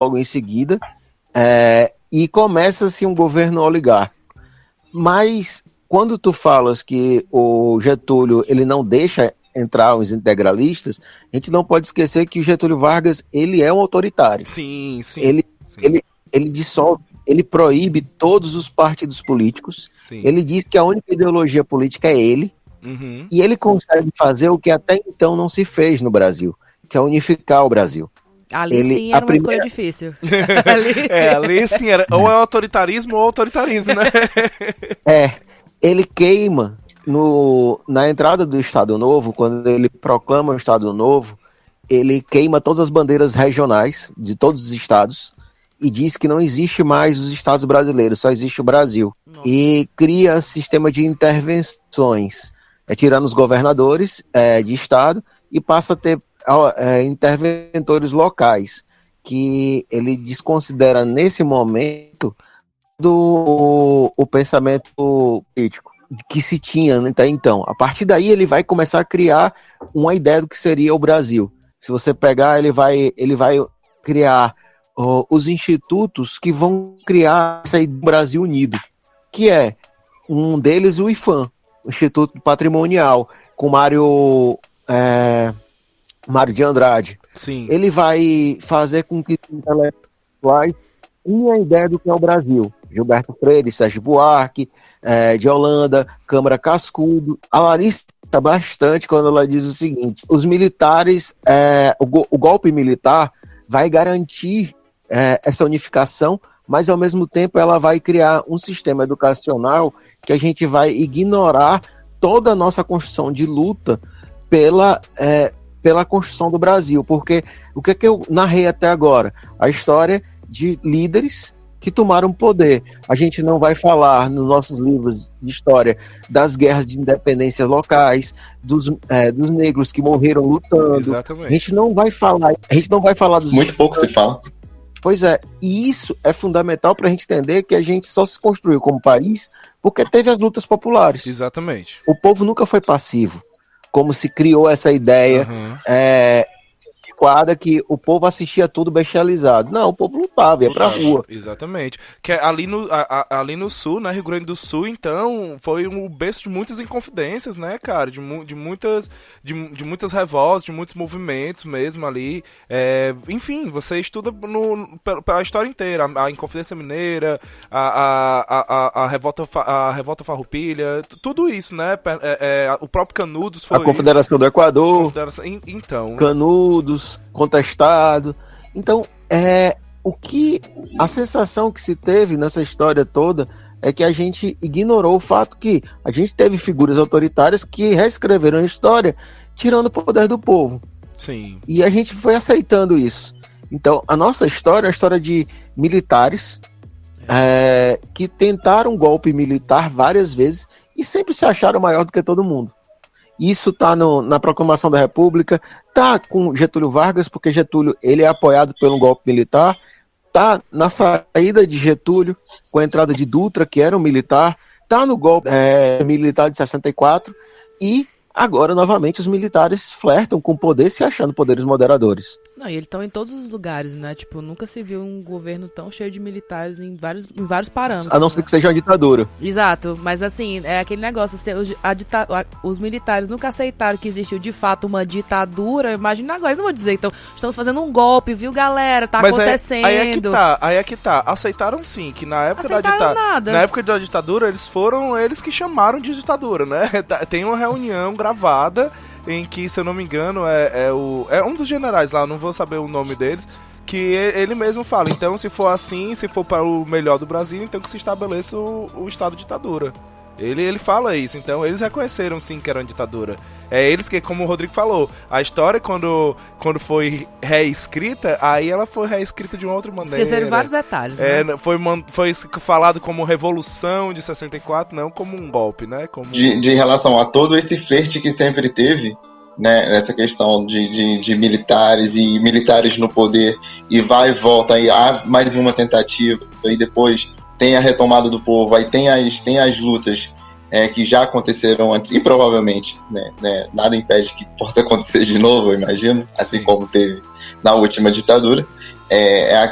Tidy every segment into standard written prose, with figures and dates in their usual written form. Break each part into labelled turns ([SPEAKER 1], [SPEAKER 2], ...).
[SPEAKER 1] logo em seguida, e começa-se um governo oligárquico. Mas quando tu falas que o Getúlio ele não deixa entrar os integralistas, a gente não pode esquecer que o Getúlio Vargas ele é um autoritário.
[SPEAKER 2] Sim.
[SPEAKER 1] Ele dissolve, ele proíbe todos os partidos políticos.
[SPEAKER 2] Sim.
[SPEAKER 1] Ele diz que a única ideologia política é ele.
[SPEAKER 2] Uhum.
[SPEAKER 1] E ele consegue fazer o que até então não se fez no Brasil, que é unificar o Brasil.
[SPEAKER 3] Ali sim era uma escolha difícil.
[SPEAKER 2] Ali sim era ou é autoritarismo ou autoritarismo, né?
[SPEAKER 1] Ele queima na entrada do Estado Novo, quando ele proclama o Estado Novo, ele queima todas as bandeiras regionais de todos os estados e diz que não existe mais os estados brasileiros, só existe o Brasil. Nossa. E cria sistema de intervenções, tirando os governadores de estado e passa a ter interventores locais, que ele desconsidera nesse momento o pensamento político que se tinha até então. A partir daí ele vai começar a criar uma ideia do que seria o Brasil. Se você pegar, ele vai criar os institutos que vão criar essa ideia do Brasil Unido, que é um deles o IPHAN, o Instituto Patrimonial, com Mário de Andrade.
[SPEAKER 2] Sim.
[SPEAKER 1] Ele vai fazer com que os intelectuais tenham a ideia do que é o Brasil. Gilberto Freire, Sérgio Buarque, de Holanda, Câmara Cascudo. A Larissa está bastante quando ela diz o seguinte: os militares, o golpe militar vai garantir essa unificação, mas ao mesmo tempo ela vai criar um sistema educacional que a gente vai ignorar toda a nossa construção de luta pela construção do Brasil, porque o que eu narrei até agora? A história de líderes que tomaram poder. A gente não vai falar nos nossos livros de história das guerras de independência locais, dos negros que morreram lutando.
[SPEAKER 2] Exatamente.
[SPEAKER 1] A gente não vai falar dos...
[SPEAKER 4] Muito pouco se fala.
[SPEAKER 1] Pois é, e isso é fundamental para a gente entender que a gente só se construiu como país porque teve as lutas populares.
[SPEAKER 2] Exatamente.
[SPEAKER 1] O povo nunca foi passivo, como se criou essa ideia que o povo assistia tudo bestializado. Não, o povo lutava, ia pra rua.
[SPEAKER 2] Exatamente. Que ali no sul, né, Rio Grande do Sul, então, foi um berço de muitas inconfidências, né, cara? De muitas revoltas, de muitos movimentos mesmo ali. Enfim, você estuda pela história inteira. A Inconfidência Mineira, a Revolta Farroupilha, tudo isso, né? O próprio Canudos foi...
[SPEAKER 1] A Confederação do Equador.
[SPEAKER 2] Então...
[SPEAKER 1] Canudos, contestado. Então, a sensação que se teve nessa história toda é que a gente ignorou o fato que a gente teve figuras autoritárias que reescreveram a história tirando o poder do povo.
[SPEAKER 2] Sim.
[SPEAKER 1] E a gente foi aceitando isso. Então, a nossa história é a história de militares que tentaram um golpe militar várias vezes e sempre se acharam maior do que todo mundo. Isso está na proclamação da República, está com Getúlio Vargas, porque Getúlio ele é apoiado pelo golpe militar, está na saída de Getúlio, com a entrada de Dutra, que era um militar, está no golpe militar de 64, e agora, novamente, os militares flertam com o poder, se achando poderes moderadores.
[SPEAKER 3] Não, e eles estão em todos os lugares, né? Tipo, nunca se viu um governo tão cheio de militares em vários parâmetros.
[SPEAKER 1] A não ser que seja uma ditadura.
[SPEAKER 3] Exato, mas assim, é aquele negócio, os militares nunca aceitaram que existiu de fato uma ditadura. Imagina agora, eu não vou dizer, então, estamos fazendo um golpe, viu, galera? Tá acontecendo.
[SPEAKER 2] Aí é que tá. Aceitaram sim, que na época na época da ditadura, eles que chamaram de ditadura, né? Tem uma reunião gravada em que, se eu não me engano, é um dos generais lá, não vou saber o nome deles, que ele mesmo fala, então, se for assim, se for para o melhor do Brasil, então que se estabeleça o estado de ditadura. Ele fala isso, então eles reconheceram sim que era uma ditadura. Eles que, como o Rodrigo falou, a história quando foi reescrita, aí ela foi reescrita de uma outra maneira.
[SPEAKER 3] Esqueceram vários detalhes, né?
[SPEAKER 2] Foi falado como Revolução de 64, não como um golpe, né?
[SPEAKER 4] De relação a todo esse flerte que sempre teve, né, essa questão de militares e militares no poder, e vai e volta, aí há mais uma tentativa, e depois tem a retomada do povo, aí tem as lutas que já aconteceram antes, e provavelmente, né, nada impede que possa acontecer de novo, eu imagino, assim como teve na última ditadura.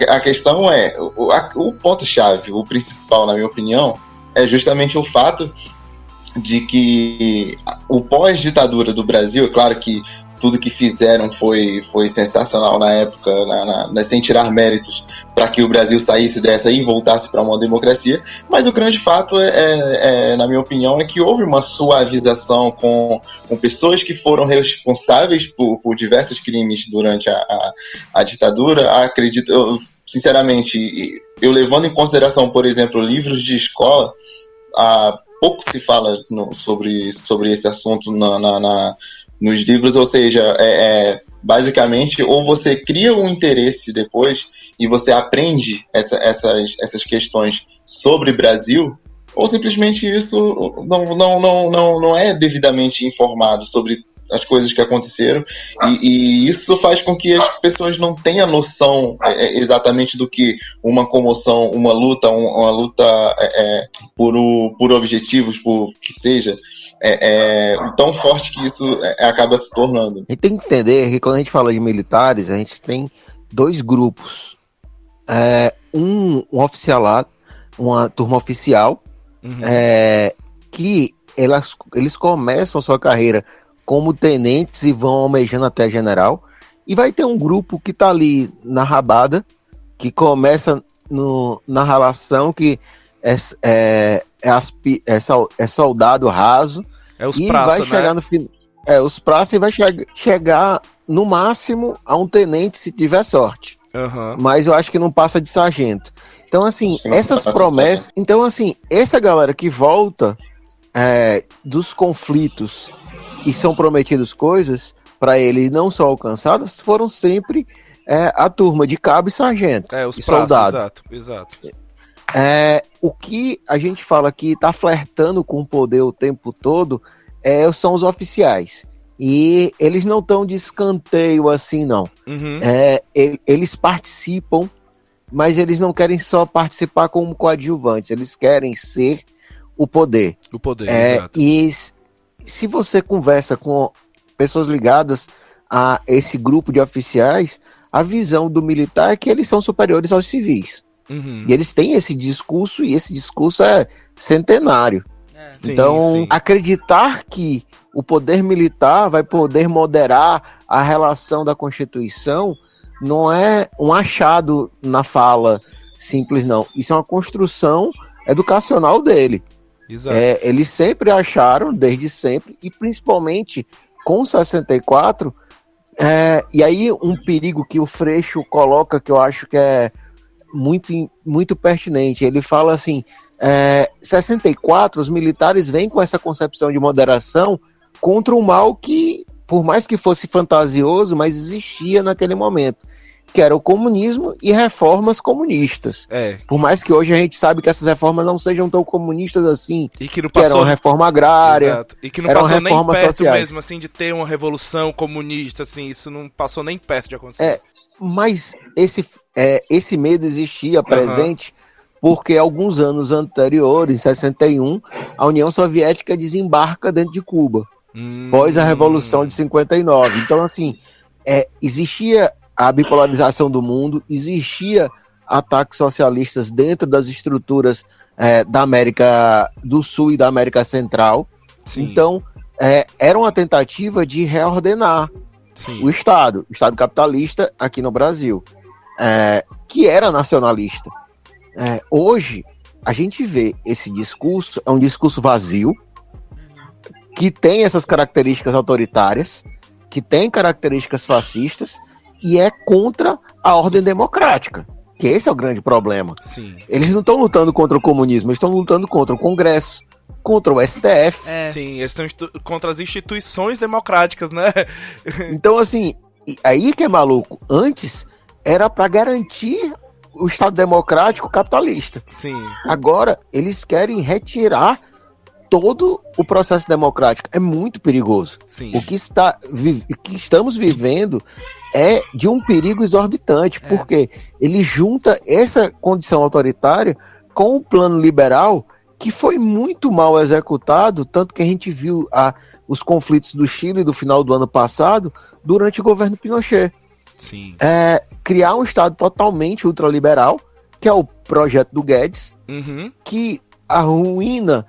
[SPEAKER 4] A questão o ponto-chave, o principal, na minha opinião, é justamente o fato de que o pós-ditadura do Brasil, é claro que tudo que fizeram foi sensacional na época, sem tirar méritos para que o Brasil saísse dessa e voltasse para uma democracia, mas o grande fato, na minha opinião, é que houve uma suavização com pessoas que foram responsáveis por diversos crimes durante a ditadura. Acredito, sinceramente, eu levando em consideração, por exemplo, livros de escola, pouco se fala sobre esse assunto nos livros, ou seja, basicamente, ou você cria um interesse depois e você aprende essas questões sobre Brasil, ou simplesmente isso não é devidamente informado sobre as coisas que aconteceram, e isso faz com que as pessoas não tenham noção exatamente do que uma comoção, uma luta por objetivos, por que seja, tão forte que isso acaba se tornando.
[SPEAKER 1] A gente tem que entender que quando a gente fala de militares, a gente tem dois grupos. Um oficialato, uma turma oficial, que eles começam a sua carreira como tenentes e vão almejando até general. E vai ter um grupo que tá ali na rabada, que começa na relação, que é soldado raso,
[SPEAKER 2] os
[SPEAKER 1] e
[SPEAKER 2] praça,
[SPEAKER 1] vai chegar no final. Os praça, e vai chegar no máximo a um tenente se tiver sorte. Mas eu acho que não passa de sargento. Então, assim, essas promessas. Então, assim, essa galera que volta dos conflitos e são prometidas coisas para ele não são alcançadas, foram sempre a turma de cabo e sargento.
[SPEAKER 2] Os soldado. Exato.
[SPEAKER 1] O que a gente fala que tá flertando com o poder o tempo todo são os oficiais. E eles não estão de escanteio assim, não. Eles participam, mas eles não querem só participar como coadjuvantes, eles querem ser o poder.
[SPEAKER 2] O poder, exato.
[SPEAKER 1] E se você conversa com pessoas ligadas a esse grupo de oficiais, a visão do militar é que eles são superiores aos civis. E eles têm esse discurso, e esse discurso é centenário. Então, sim. Acreditar que o poder militar vai poder moderar a relação da Constituição não é um achado na fala simples, não. Isso é uma construção educacional dele.
[SPEAKER 2] Exato.
[SPEAKER 1] Eles sempre acharam, desde sempre, e principalmente com 64, e aí um perigo que o Freixo coloca, que eu acho que é muito, muito pertinente. Ele fala assim, 64, os militares vêm com essa concepção de moderação contra um mal que, por mais que fosse fantasioso, mas existia naquele momento, que era o comunismo e reformas comunistas. Por mais que hoje a gente sabe que essas reformas não sejam tão comunistas assim,
[SPEAKER 2] e que não passou...
[SPEAKER 1] era uma reforma agrária,
[SPEAKER 2] exato. E que não passou nem perto
[SPEAKER 1] sociais.
[SPEAKER 2] Mesmo, assim, de ter uma revolução comunista, assim, isso não passou nem perto de acontecer.
[SPEAKER 1] Mas esse medo existia presente, porque alguns anos anteriores, em 61, a União Soviética desembarca dentro de Cuba, após a Revolução de 59. Então, assim, existia a bipolarização do mundo, existia ataques socialistas dentro das estruturas da América do Sul e da América Central. Sim. Então, era uma tentativa de reordenar o Estado capitalista aqui no Brasil, que era nacionalista. Hoje, a gente vê esse discurso, é um discurso vazio, que tem essas características autoritárias, que tem características fascistas, e é contra a ordem democrática, que esse é o grande problema.
[SPEAKER 2] Sim.
[SPEAKER 1] Eles não estão lutando contra o comunismo, eles estão lutando contra o Congresso, contra o STF.
[SPEAKER 2] Sim, eles estão contra as instituições democráticas, né?
[SPEAKER 1] Então, assim, aí que é maluco. Antes, era para garantir o Estado democrático capitalista.
[SPEAKER 2] Sim.
[SPEAKER 1] Agora, eles querem retirar todo o processo democrático. É muito perigoso.
[SPEAKER 2] Sim.
[SPEAKER 1] O que estamos vivendo é de um perigo exorbitante, porque ele junta essa condição autoritária com o plano liberal, que foi muito mal executado, tanto que a gente viu os conflitos do Chile do final do ano passado durante o governo Pinochet.
[SPEAKER 2] Sim.
[SPEAKER 1] Criar um Estado totalmente ultraliberal, que é o projeto do Guedes, que arruína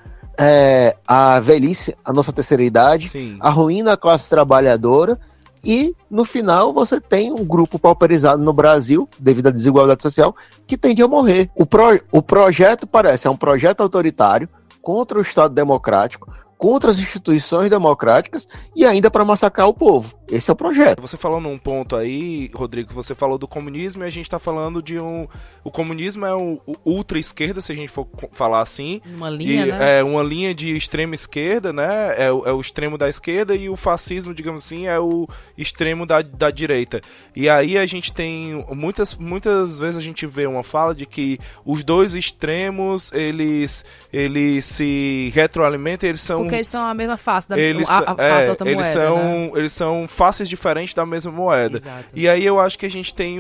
[SPEAKER 1] a velhice, a nossa terceira idade,
[SPEAKER 2] Sim.
[SPEAKER 1] arruína a classe trabalhadora, e no final você tem um grupo pauperizado no Brasil, devido à desigualdade social, que tende a morrer. O projeto é um projeto autoritário contra o Estado democrático, contra as instituições democráticas e ainda para massacrar o povo. Esse é o projeto.
[SPEAKER 2] Você falou num ponto aí, Rodrigo, você falou do comunismo e a gente está falando de o comunismo é o ultra-esquerda, se a gente for falar assim.
[SPEAKER 3] Uma linha, né?
[SPEAKER 2] É uma linha de extrema esquerda, né? É o extremo da esquerda, e o fascismo, digamos assim, é o extremo da direita. E aí a gente tem, muitas vezes a gente vê uma fala de que os dois extremos, eles se retroalimentam,
[SPEAKER 3] porque eles são a mesma face da outra moeda, né?
[SPEAKER 2] Eles são faces diferentes da mesma moeda.
[SPEAKER 3] Exato.
[SPEAKER 2] E aí eu acho que a gente tem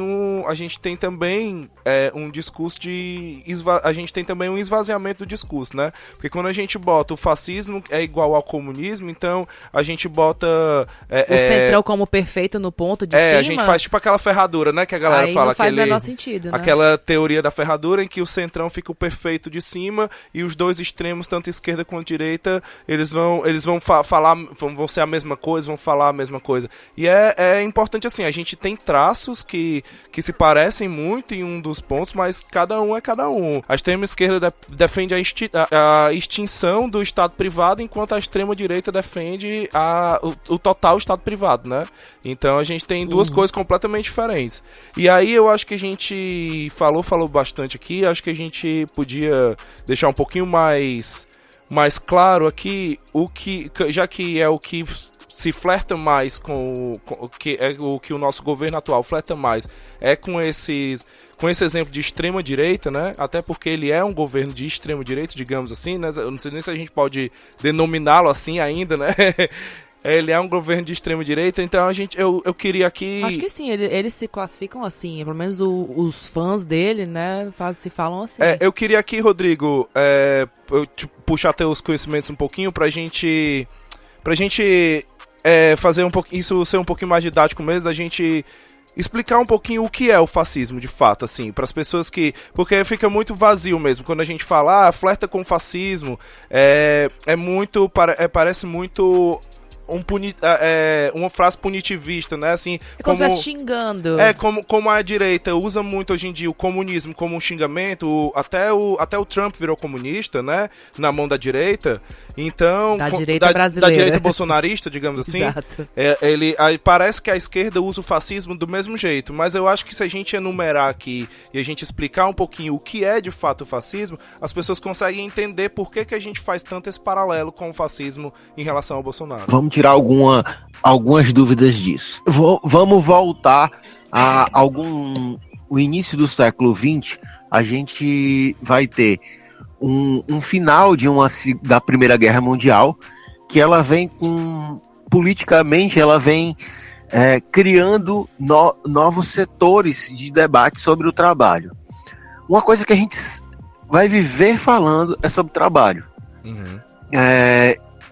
[SPEAKER 2] também um discurso a gente tem também um esvaziamento do discurso, né? Porque quando a gente bota o fascismo é igual ao comunismo, então a gente bota
[SPEAKER 3] o centrão como perfeito no ponto de cima.
[SPEAKER 2] A gente faz tipo aquela ferradura, né? Que a galera
[SPEAKER 3] aí
[SPEAKER 2] fala.
[SPEAKER 3] Não faz o menor sentido, né?
[SPEAKER 2] Aquela teoria da ferradura em que o centrão fica o perfeito de cima e os dois extremos, tanto esquerda quanto direita, eles vão falar, vão ser a mesma coisa, vão falar a mesma coisa. E é importante assim, a gente tem traços que se parecem muito em um dos pontos, mas cada um é cada um. A extrema esquerda defende a extinção do Estado privado, enquanto a extrema direita defende o total Estado privado, né? Então a gente tem duas coisas completamente diferentes. E aí eu acho que a gente falou bastante aqui, acho que a gente podia deixar um pouquinho mais claro aqui, já que é o que se flerta mais com o que o nosso governo atual flerta mais, com esse exemplo de extrema direita, né? Até porque ele é um governo de extrema direita, digamos assim, né? Eu não sei nem se a gente pode denominá-lo assim ainda, né? Ele é um governo de extrema direita, então eu queria aqui...
[SPEAKER 3] Acho que sim, eles se classificam assim, pelo menos os fãs dele, né, se falam assim.
[SPEAKER 2] Eu queria aqui, Rodrigo, puxar teus conhecimentos um pouquinho pra gente fazer isso ser um pouquinho mais didático mesmo, da gente explicar um pouquinho o que é o fascismo de fato, assim, para as pessoas porque fica muito vazio mesmo, quando a gente fala, flerta com o fascismo, parece muito... uma frase punitivista, né? Assim,
[SPEAKER 3] como se estivesse xingando.
[SPEAKER 2] Como a direita usa muito hoje em dia o comunismo como um xingamento, até o Trump virou comunista, né? Na mão da direita. Então,
[SPEAKER 3] da direita brasileira.
[SPEAKER 2] Da direita bolsonarista, digamos assim.
[SPEAKER 3] Exato.
[SPEAKER 2] Parece que a esquerda usa o fascismo do mesmo jeito, mas eu acho que se a gente enumerar aqui e a gente explicar um pouquinho o que é de fato o fascismo, as pessoas conseguem entender por que a gente faz tanto esse paralelo com o fascismo em relação ao Bolsonaro.
[SPEAKER 1] Vamos tirar algumas dúvidas disso. Vamos voltar o início do século XX. A gente vai ter um final da Primeira Guerra Mundial, que ela vem politicamente, ela vem criando novos setores de debate sobre o trabalho. Uma coisa que a gente vai viver falando é sobre trabalho.
[SPEAKER 2] Uhum.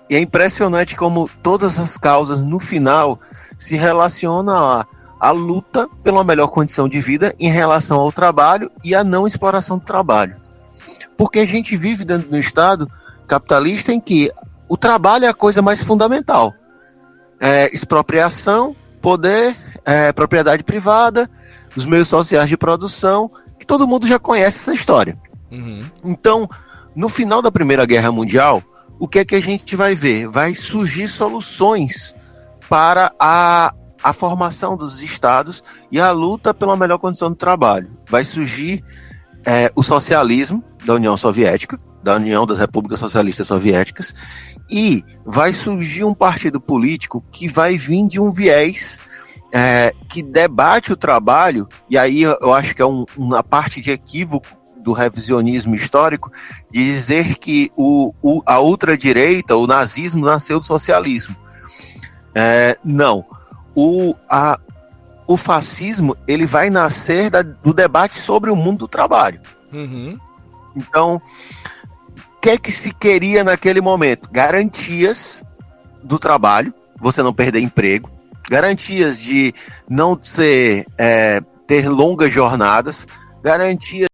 [SPEAKER 1] E é impressionante como todas as causas, no final, se relacionam à luta pela melhor condição de vida em relação ao trabalho e à não exploração do trabalho. Porque a gente vive dentro de um Estado capitalista em que o trabalho é a coisa mais fundamental. Expropriação, poder, propriedade privada, os meios sociais de produção, que todo mundo já conhece essa história.
[SPEAKER 2] Uhum.
[SPEAKER 1] Então, no final da Primeira Guerra Mundial, o que é que a gente vai ver? Vai surgir soluções para a formação dos estados e a luta pela melhor condição do trabalho. Vai surgir o socialismo da União Soviética, da União das Repúblicas Socialistas Soviéticas, e vai surgir um partido político que vai vir de um viés que debate o trabalho, e aí eu acho que é uma parte de equívoco do revisionismo histórico, de dizer que a ultradireita, o nazismo, nasceu do socialismo. Não. O fascismo, ele vai nascer do debate sobre o mundo do trabalho.
[SPEAKER 2] Uhum.
[SPEAKER 1] Então, que é que se queria naquele momento? Garantias do trabalho, você não perder emprego, garantias de não ter longas jornadas, garantias